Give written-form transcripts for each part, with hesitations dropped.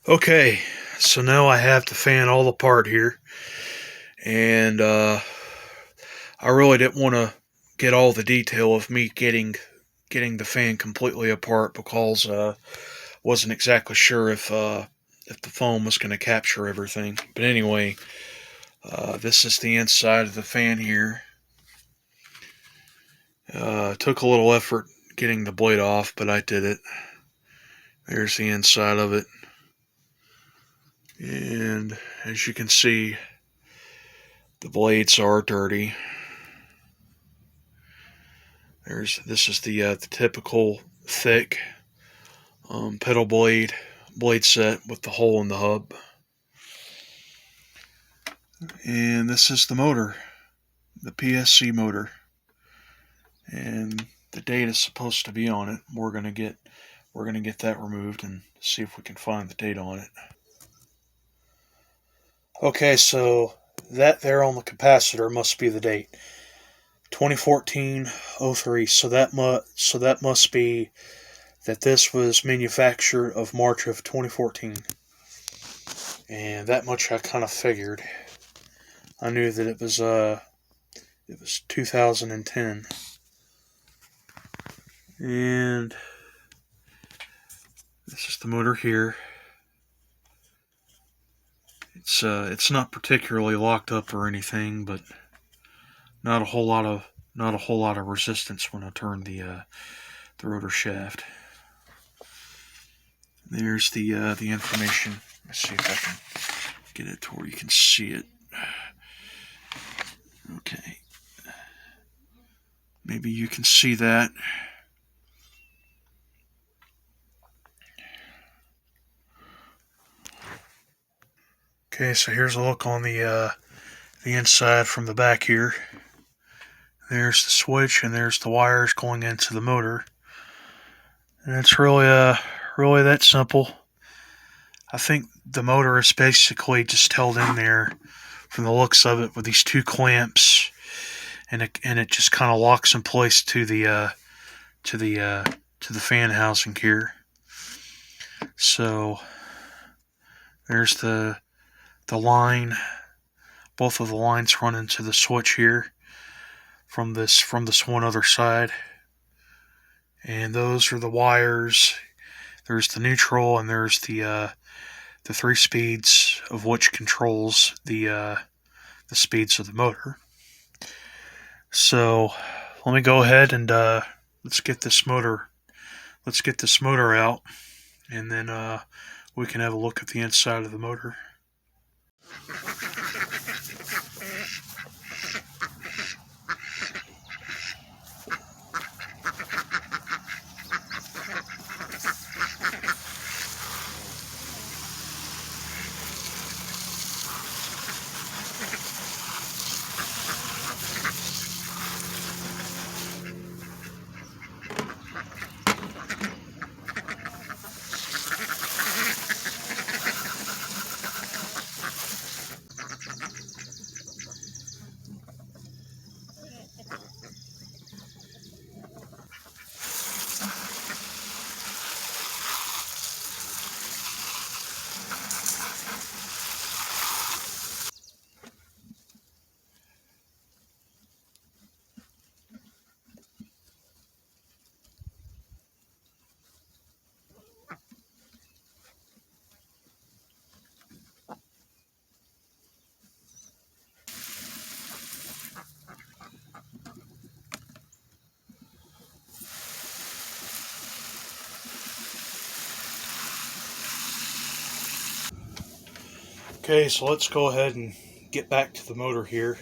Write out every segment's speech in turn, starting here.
Okay, so now I have the fan all apart here, and I really didn't want to get all the detail of me getting the fan completely apart because wasn't exactly sure if the foam was going to capture everything. But anyway, this is the inside of the fan here. Took a little effort getting the blade off, but I did it. There's the inside of it, and as you can see, the blades are dirty. This is the typical thick pedal blade set with the hole in the hub, and this is the motor, the PSC motor, and the date is supposed to be on it. We're gonna get that removed and see if we can find the date on it. Okay, so that there on the capacitor must be the date, 2014-03. So that must be that this was manufactured of March of 2014. And that much I kind of figured. I knew that it was 2010. And this is the motor here. It's not particularly locked up or anything, but not a whole lot of resistance when I turn the rotor shaft. There's the information. Let's see if I can get it to where you can see it. Okay. Maybe you can see that. Okay, so here's a look on the inside from the back here. There's the switch, and there's the wires going into the motor. And it's really that simple. I think the motor is basically just held in there from the looks of it with these two clamps, and it just kind of locks in place to the fan housing here. So there's the line. Both of the lines run into the switch here from this one other side, and those are the wires. There's the neutral, and there's the 3 speeds of which controls the speeds of the motor. So let me go ahead and let's get this motor out, and then we can have a look at the inside of the motor. Okay, so let's go ahead and get back to the motor here.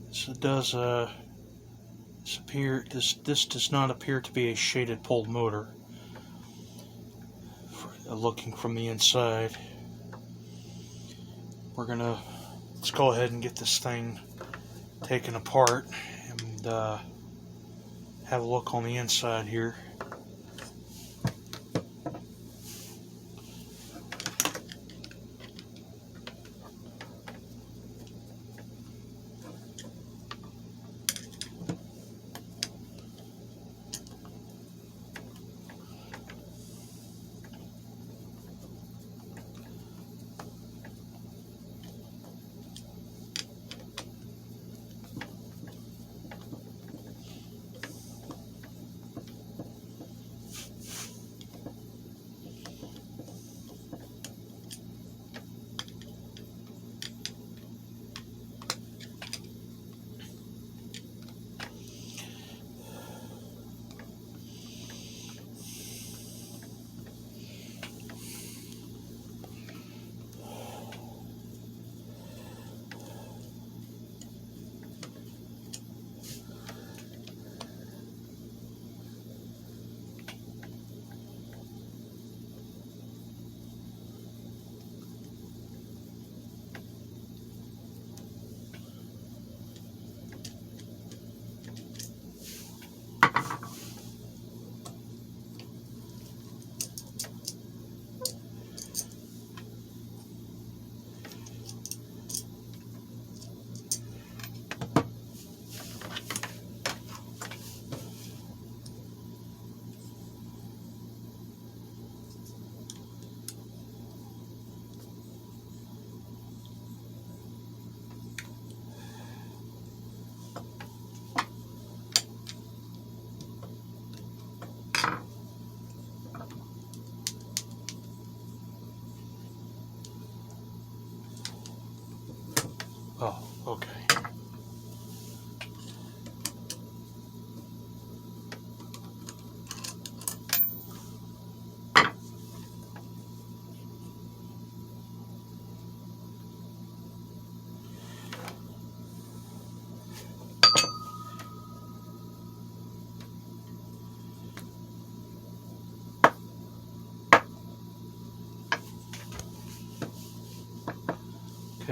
So it does this does not appear to be a shaded pulled motor. Looking from the inside, let's go ahead and get this thing taken apart and have a look on the inside here.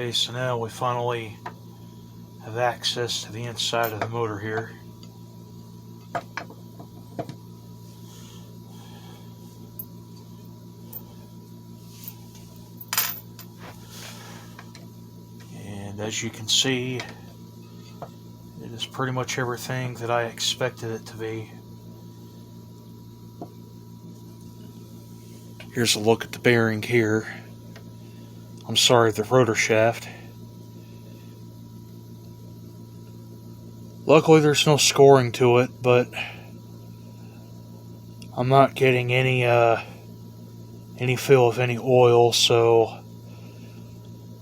Okay, so now we finally have access to the inside of the motor here. And as you can see, it is pretty much everything that I expected it to be. Here's a look at the bearing here. I'm sorry, the rotor shaft. Luckily there's no scoring to it, but I'm not getting any feel of any oil, so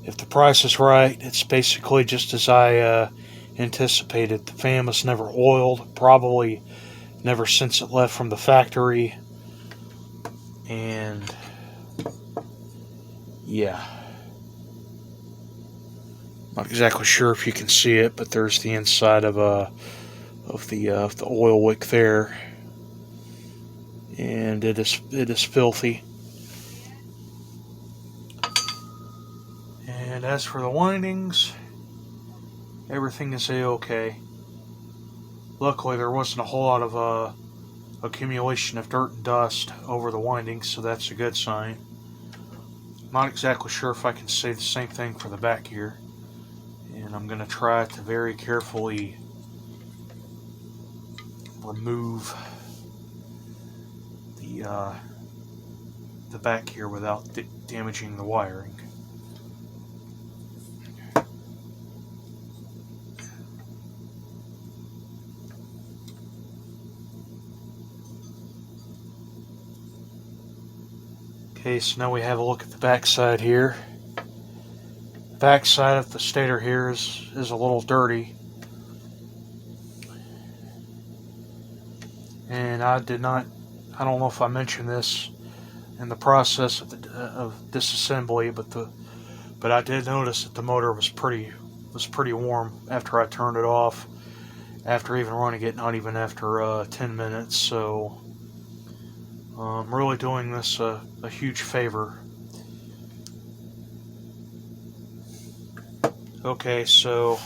if the price is right, it's basically just as I anticipated. The fan was never oiled, probably never since it left from the factory, and yeah. Not exactly sure if you can see it, but there's the inside of the oil wick there, and it is filthy. And as for the windings, everything is a-okay. Luckily, there wasn't a whole lot of accumulation of dirt and dust over the windings, so that's a good sign. Not exactly sure if I can say the same thing for the back here, and I'm going to try to very carefully remove the back here without damaging the wiring. Okay, so now we have a look at the back side here. The back side of the stator here is a little dirty. And I don't know if I mentioned this in the process of disassembly, but I did notice that the motor was pretty warm after I turned it off, after even running it, not even after 10 minutes, so I'm really doing this a huge favor. Okay, so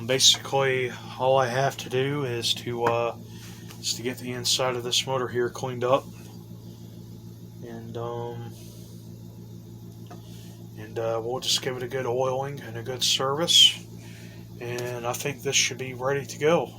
basically all I have to do is to get the inside of this motor here cleaned up, and we'll just give it a good oiling and a good service, and I think this should be ready to go.